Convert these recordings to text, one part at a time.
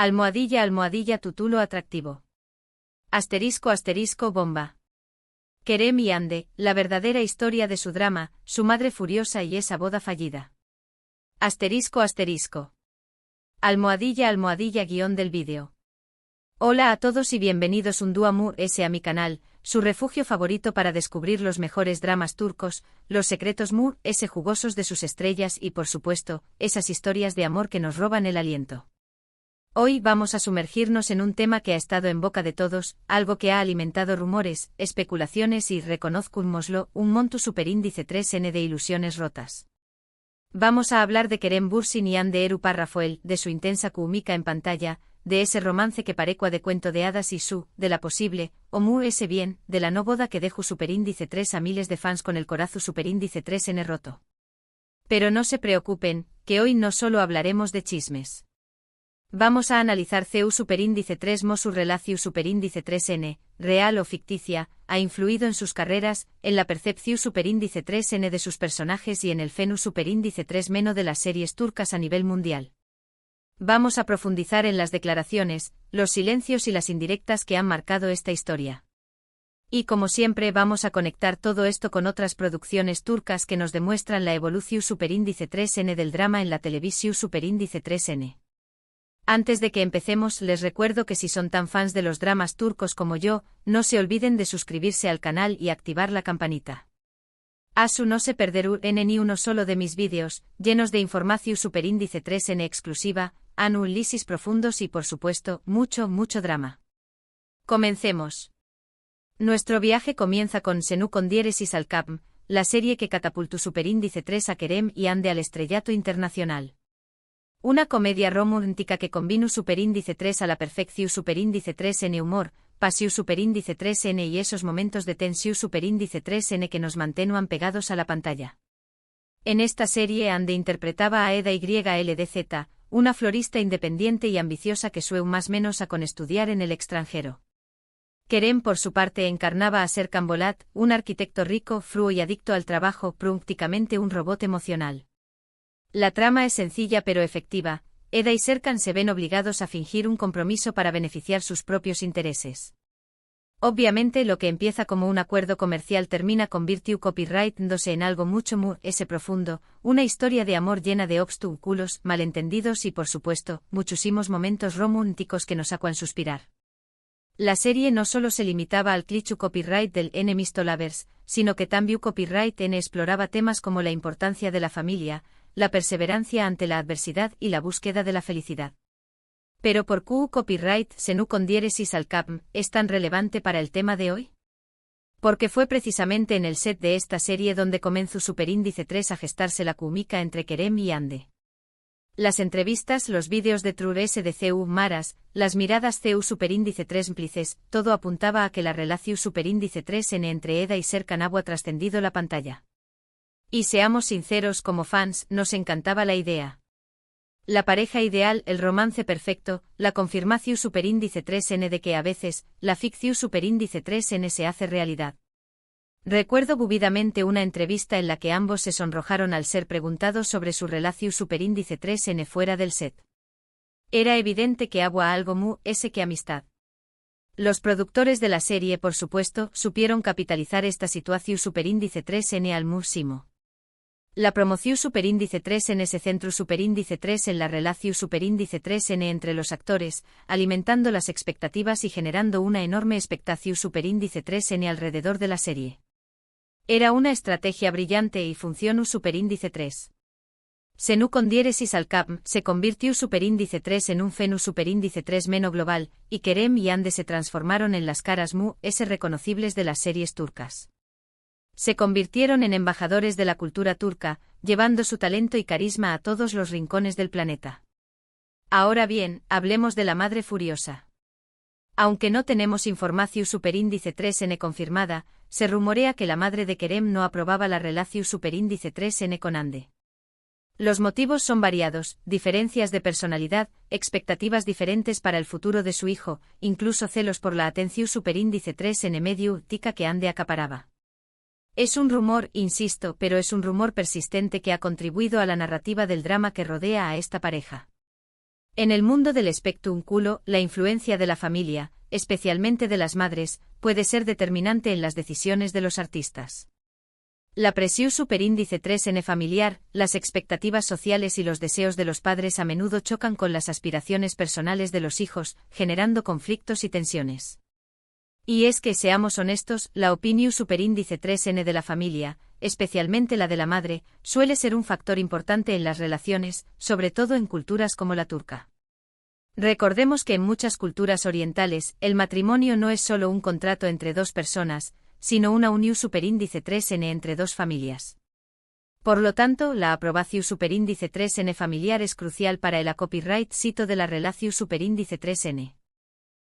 Almohadilla tutulo atractivo. Asterisco bomba. Kerem y Hande, la verdadera historia de su drama, su madre furiosa y esa boda fallida. Asterisco. Almohadilla guión del vídeo. Hola a todos y bienvenidos un día más a mi canal, su refugio favorito para descubrir los mejores dramas turcos, los secretos más jugosos de sus estrellas y por supuesto, esas historias de amor que nos roban el aliento. Hoy vamos a sumergirnos en un tema que ha estado en boca de todos, algo que ha alimentado rumores, especulaciones y, reconozcámoslo, un monto superíndice 3N de ilusiones rotas. Vamos a hablar de Kerem Bürsin y Hande Erupar Rafael, de su intensa química en pantalla, de ese romance que parecua de cuento de hadas y de la posible, o mu ese bien, de la no boda que dejó superíndice 3 a miles de fans con el corazón superíndice 3N roto. Pero no se preocupen, que hoy no solo hablaremos de chismes. Vamos a analizar CU superíndice 3 mo su relación superíndice 3N, real o ficticia, ha influido en sus carreras, en la percepción superíndice 3N de sus personajes y en el fenu superíndice 3 meno de las series turcas a nivel mundial. Vamos a profundizar en las declaraciones, los silencios y las indirectas que han marcado esta historia. Y como siempre vamos a conectar todo esto con otras producciones turcas que nos demuestran la evolución superíndice 3N del drama en la televisión superíndice 3N. Antes de que empecemos les recuerdo que si son tan fans de los dramas turcos como yo, no se olviden de suscribirse al canal y activar la campanita. Asu no se perderán ni uno solo de mis vídeos, llenos de información superíndice 3N exclusiva, análisis profundos y por supuesto, mucho drama. Comencemos. Nuestro viaje comienza con Senu con diéresis al Capm, la serie que catapultó superíndice 3 a Kerem y Hande al estrellato internacional. Una comedia romántica que combina superíndice 3 a la perfección superíndice 3N humor, pasión superíndice 3N y esos momentos de tensión superíndice 3N que nos mantenían pegados a la pantalla. En esta serie Hande interpretaba a Eda YLDZ, una florista independiente y ambiciosa que sueña más menos a con estudiar en el extranjero. Kerem por su parte encarnaba a Serkan Bolat, un arquitecto rico, fruo y adicto al trabajo, prácticamente un robot emocional. La trama es sencilla pero efectiva, Eda y Serkan se ven obligados a fingir un compromiso para beneficiar sus propios intereses. Obviamente lo que empieza como un acuerdo comercial termina convirtiéndose en algo mucho profundo, una historia de amor llena de obstáculos, malentendidos y por supuesto, muchísimos momentos románticos que nos hacuan suspirar. La serie no solo se limitaba al cliché copyright del Enemies to Lovers, sino que también copyright N exploraba temas como la importancia de la familia, la perseverancia ante la adversidad y la búsqueda de la felicidad. Pero ¿por qué copyright Senu con diéresis al Capm es tan relevante para el tema de hoy? Porque fue precisamente en el set de esta serie donde comenzó superíndice 3 a gestarse la química entre Kerem y Hande. Las entrevistas, los vídeos de Trures de CU Maras, las miradas CU superíndice 3 cómplices, todo apuntaba a que la relación superíndice 3N entre Eda y Serkan había trascendido la pantalla. Y seamos sinceros como fans, nos encantaba la idea. La pareja ideal, el romance perfecto, la confirmación superíndice 3N de que a veces, la ficción superíndice 3N se hace realidad. Recuerdo vívidamente una entrevista en la que ambos se sonrojaron al ser preguntados sobre su relación superíndice 3N fuera del set. Era evidente que había algo que amistad. Los productores de la serie, por supuesto, supieron capitalizar esta situación superíndice 3N al máximo. La promoción superíndice 3N se centró superíndice 3 en la relación superíndice 3N entre los actores, alimentando las expectativas y generando una enorme expectación superíndice 3N alrededor de la serie. Era una estrategia brillante y funcionó superíndice 3. Senu con diéresis al Capm se convirtió superíndice 3 en un fenu superíndice 3 meno global, y Kerem y Hande se transformaron en las caras reconocibles de las series turcas. Se convirtieron en embajadores de la cultura turca, llevando su talento y carisma a todos los rincones del planeta. Ahora bien, hablemos de la madre furiosa. Aunque no tenemos información superíndice 3N confirmada, se rumorea que la madre de Kerem no aprobaba la relación superíndice 3N con Hande. Los motivos son variados, diferencias de personalidad, expectativas diferentes para el futuro de su hijo, incluso celos por la atención superíndice 3N mediática que Hande acaparaba. Es un rumor, insisto, pero es un rumor persistente que ha contribuido a la narrativa del drama que rodea a esta pareja. En el mundo del espectáculo, la influencia de la familia, especialmente de las madres, puede ser determinante en las decisiones de los artistas. La presión superíndice 3N familiar, las expectativas sociales y los deseos de los padres a menudo chocan con las aspiraciones personales de los hijos, generando conflictos y tensiones. Y es que, seamos honestos, la opinión superíndice 3N de la familia, especialmente la de la madre, suele ser un factor importante en las relaciones, sobre todo en culturas como la turca. Recordemos que en muchas culturas orientales, el matrimonio no es solo un contrato entre dos personas, sino una unión superíndice 3N entre dos familias. Por lo tanto, la aprobación superíndice 3N familiar es crucial para el copyright cito de la relación superíndice 3N.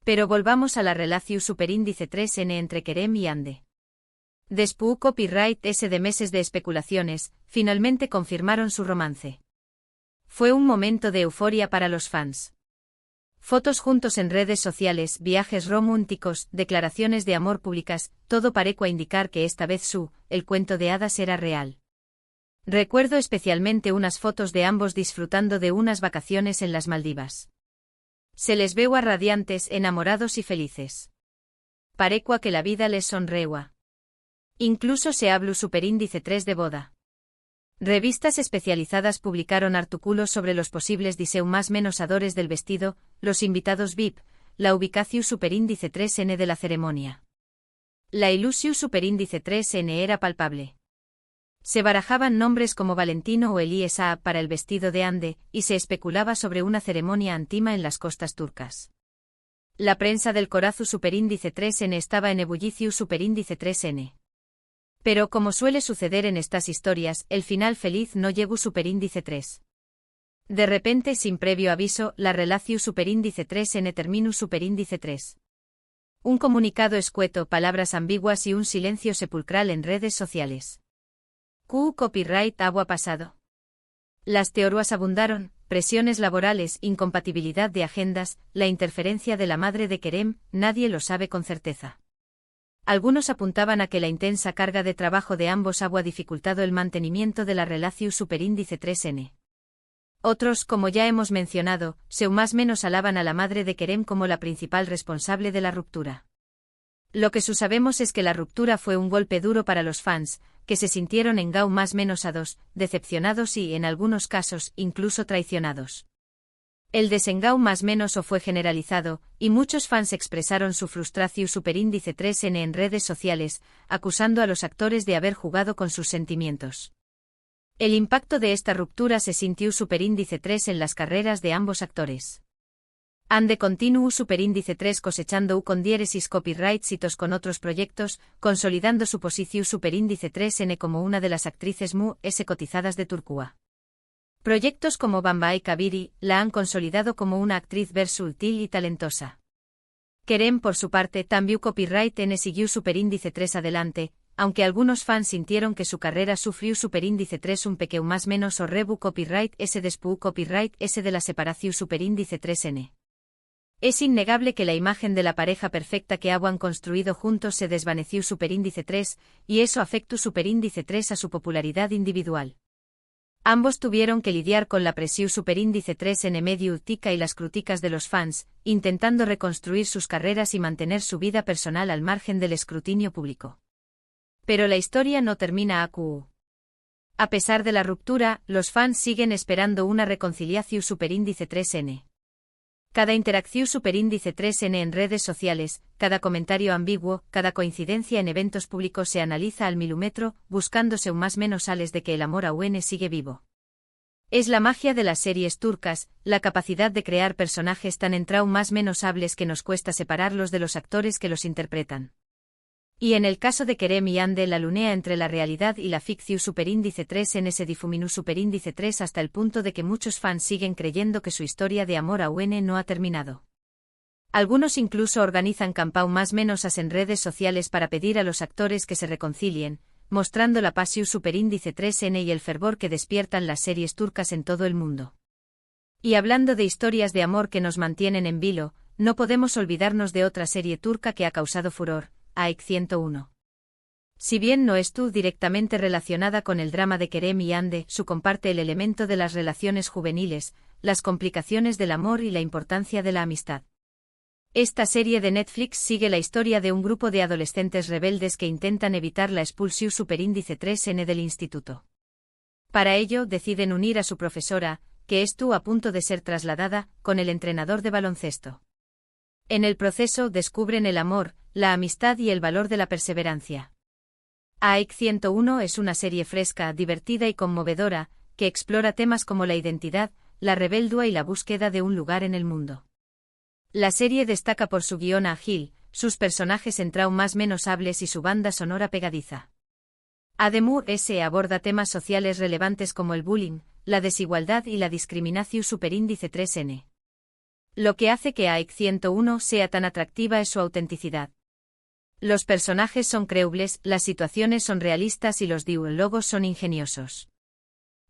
Pero volvamos a la relación superíndice 3N entre Kerem y Hande. Después copyright S de meses de especulaciones, finalmente confirmaron su romance. Fue un momento de euforia para los fans. Fotos juntos en redes sociales, viajes románticos, declaraciones de amor públicas, todo parecía indicar que esta vez el cuento de hadas era real. Recuerdo especialmente unas fotos de ambos disfrutando de unas vacaciones en las Maldivas. Se les veía radiantes, enamorados y felices. Parecía que la vida les sonreía. Incluso se habló superíndice 3 de boda. Revistas especializadas publicaron artículos sobre los posibles diseños más menosadores del vestido, los invitados VIP, la ubicación superíndice 3N de la ceremonia. La ilusión superíndice 3N era palpable. Se barajaban nombres como Valentino o Elías Saab para el vestido de Hande, y se especulaba sobre una ceremonia íntima en las costas turcas. La prensa del corazón superíndice 3N estaba en ebullicio superíndice 3N. Pero como suele suceder en estas historias, el final feliz no llegó superíndice 3. De repente, sin previo aviso, la relación superíndice 3N terminó superíndice 3. Un comunicado escueto, palabras ambiguas y un silencio sepulcral en redes sociales. Copyright agua pasado. Las teorías abundaron, presiones laborales, incompatibilidad de agendas, la interferencia de la madre de Kerem, nadie lo sabe con certeza. Algunos apuntaban a que la intensa carga de trabajo de ambos había dificultado el mantenimiento de la relación superíndice 3N. Otros, como ya hemos mencionado, más menos alaban a la madre de Kerem como la principal responsable de la ruptura. Lo que sabemos es que la ruptura fue un golpe duro para los fans, que se sintieron más menos decepcionados y, en algunos casos, incluso traicionados. El desengao más menos fue generalizado, y muchos fans expresaron su frustración superíndice 3N en redes sociales, acusando a los actores de haber jugado con sus sentimientos. El impacto de esta ruptura se sintió superíndice 3 en las carreras de ambos actores. Hande continuó superíndice 3 cosechando con diéresis copyright citos con otros proyectos, consolidando su posición superíndice 3N como una de las actrices cotizadas de Turquía. Proyectos como Bambay Kabiri la han consolidado como una actriz versátil y talentosa. Kerem, por su parte, también copyright N siguió superíndice 3 adelante, aunque algunos fans sintieron que su carrera sufrió superíndice 3 un pequeño más menos o rebu copyright S después copyright S de la separación superíndice 3N. Es innegable que la imagen de la pareja perfecta que habían construido juntos se desvaneció superíndice 3, y eso afectó superíndice 3 a su popularidad individual. Ambos tuvieron que lidiar con la presión superíndice 3N medio tica y las críticas de los fans, intentando reconstruir sus carreras y mantener su vida personal al margen del escrutinio público. Pero la historia no termina aquí. A pesar de la ruptura, los fans siguen esperando una reconciliación superíndice 3N. Cada interacción superíndice 3N en redes sociales, cada comentario ambiguo, cada coincidencia en eventos públicos se analiza al milímetro, buscándose un más menos sales de que el amor a UN sigue vivo. Es la magia de las series turcas, la capacidad de crear personajes tan más menos hables que nos cuesta separarlos de los actores que los interpretan. Y en el caso de Kerem y Hande, la lunea entre la realidad y la ficción superíndice 3N se difuminó superíndice 3 hasta el punto de que muchos fans siguen creyendo que su historia de amor a UN no ha terminado. Algunos incluso organizan campau más menos en redes sociales para pedir a los actores que se reconcilien, mostrando la pasión superíndice 3N y el fervor que despiertan las series turcas en todo el mundo. Y hablando de historias de amor que nos mantienen en vilo, no podemos olvidarnos de otra serie turca que ha causado furor, AEK 101. Si bien no estuvo directamente relacionada con el drama de Kerem y Ande, su comparte el elemento de las relaciones juveniles, las complicaciones del amor y la importancia de la amistad. Esta serie de Netflix sigue la historia de un grupo de adolescentes rebeldes que intentan evitar la expulsión superíndice 3N del instituto. Para ello deciden unir a su profesora, que estuvo a punto de ser trasladada, con el entrenador de baloncesto. En el proceso descubren el amor, la amistad y el valor de la perseverancia. AIC 101 es una serie fresca, divertida y conmovedora, que explora temas como la identidad, la rebeldía y la búsqueda de un lugar en el mundo. La serie destaca por su guión ágil, sus personajes en traumas menos hables y su banda sonora pegadiza. Además, aborda temas sociales relevantes como el bullying, la desigualdad y la discriminación superíndice 3N. Lo que hace que AIC 101 sea tan atractiva es su autenticidad. Los personajes son creíbles, las situaciones son realistas y los diálogos son ingeniosos.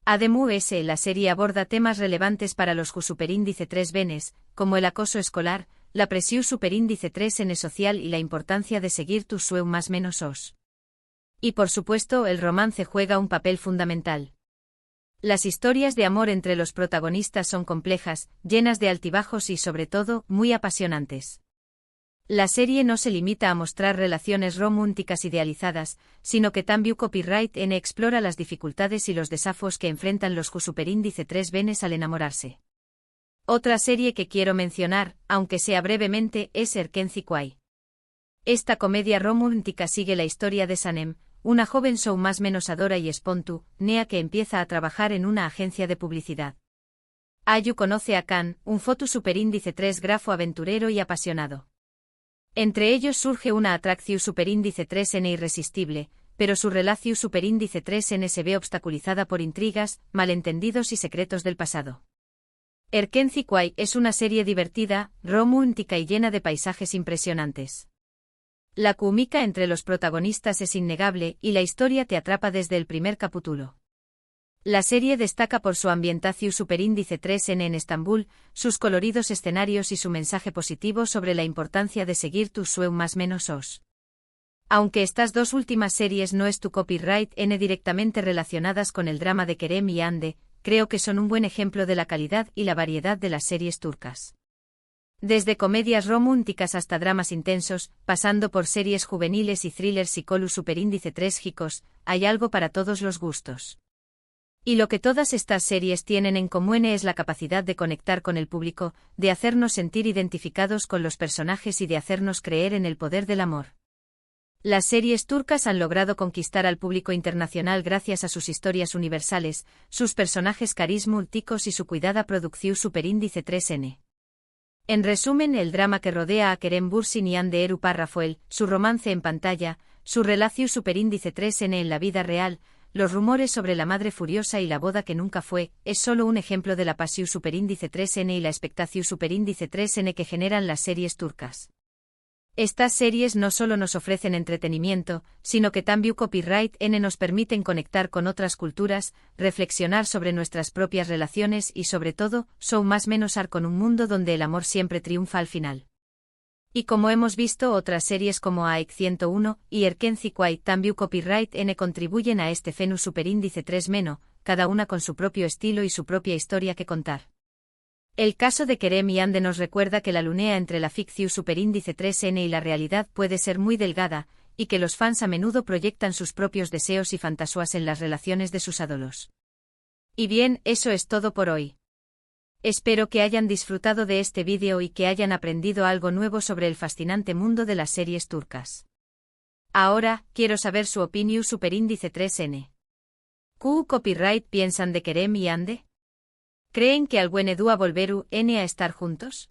Además, la serie aborda temas relevantes para los superíndice 3Bs, como el acoso escolar, la presión superíndice 3N social y la importancia de seguir tus sueños más menos os. Y por supuesto, el romance juega un papel fundamental. Las historias de amor entre los protagonistas son complejas, llenas de altibajos y sobre todo, muy apasionantes. La serie no se limita a mostrar relaciones románticas idealizadas, sino que también Copyright N explora las dificultades y los desafíos que enfrentan los superíndice 3Bs al enamorarse. Otra serie que quiero mencionar, aunque sea brevemente, es Erkenci Kwai. Esta comedia romántica sigue la historia de Sanem, una joven más menos adora y espontánea que empieza a trabajar en una agencia de publicidad. Ayu conoce a Kan, un foto superíndice 3 grafo aventurero y apasionado. Entre ellos surge una atracción superíndice 3N irresistible, pero su relación superíndice 3N se ve obstaculizada por intrigas, malentendidos y secretos del pasado. Erkenci Kwai es una serie divertida, romántica y llena de paisajes impresionantes. La química entre los protagonistas es innegable y la historia te atrapa desde el primer capítulo. La serie destaca por su ambientación superíndice 3N en Estambul, sus coloridos escenarios y su mensaje positivo sobre la importancia de seguir tus sueños más menos os. Aunque estas dos últimas series no es tu Copyright N directamente relacionadas con el drama de Kerem y Ande, creo que son un buen ejemplo de la calidad y la variedad de las series turcas. Desde comedias románticas hasta dramas intensos, pasando por series juveniles y thrillers psicológicos superíndice 3 gicos, hay algo para todos los gustos. Y lo que todas estas series tienen en común es la capacidad de conectar con el público, de hacernos sentir identificados con los personajes y de hacernos creer en el poder del amor. Las series turcas han logrado conquistar al público internacional gracias a sus historias universales, sus personajes carismáticos y su cuidada producción superíndice 3N. En resumen, el drama que rodea a Kerem Bürsin y Hande Erupar Rafael, su romance en pantalla, su relación superíndice 3N en la vida real, los rumores sobre la madre furiosa y la boda que nunca fue, es solo un ejemplo de la pasión superíndice 3N y la expectación superíndice 3N que generan las series turcas. Estas series no solo nos ofrecen entretenimiento, sino que también Copyright N nos permiten conectar con otras culturas, reflexionar sobre nuestras propias relaciones y sobre todo, son más menos con un mundo donde el amor siempre triunfa al final. Y como hemos visto, otras series como AIC 101 y Erkenci Kwai también Copyright N contribuyen a este fenómeno superíndice 3-, cada una con su propio estilo y su propia historia que contar. El caso de Kerem y Hande nos recuerda que la línea entre la ficción superíndice 3N y la realidad puede ser muy delgada, y que los fans a menudo proyectan sus propios deseos y fantasías en las relaciones de sus ídolos. Y bien, eso es todo por hoy. Espero que hayan disfrutado de este vídeo y que hayan aprendido algo nuevo sobre el fascinante mundo de las series turcas. Ahora, quiero saber su opinión superíndice 3N. ¿Qué copyright piensan de Kerem y Hande? ¿Creen que Albuenedua volveru N a estar juntos?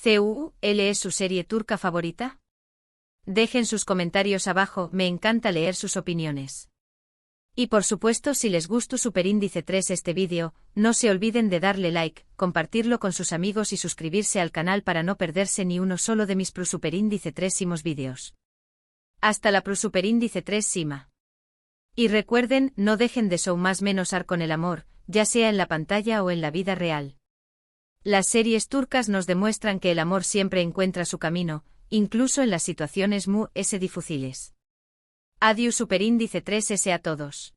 ¿CUL es su serie turca favorita? Dejen sus comentarios abajo, me encanta leer sus opiniones. Y por supuesto, si les gustó superíndice 3 este vídeo, no se olviden de darle like, compartirlo con sus amigos y suscribirse al canal para no perderse ni uno solo de mis superíndice 3 vídeos. Hasta la superíndice 3 Sima. Y recuerden, no dejen de más menos con el amor, ya sea en la pantalla o en la vida real. Las series turcas nos demuestran que el amor siempre encuentra su camino, incluso en las situaciones muy difíciles. Adiós superíndice 3S a todos.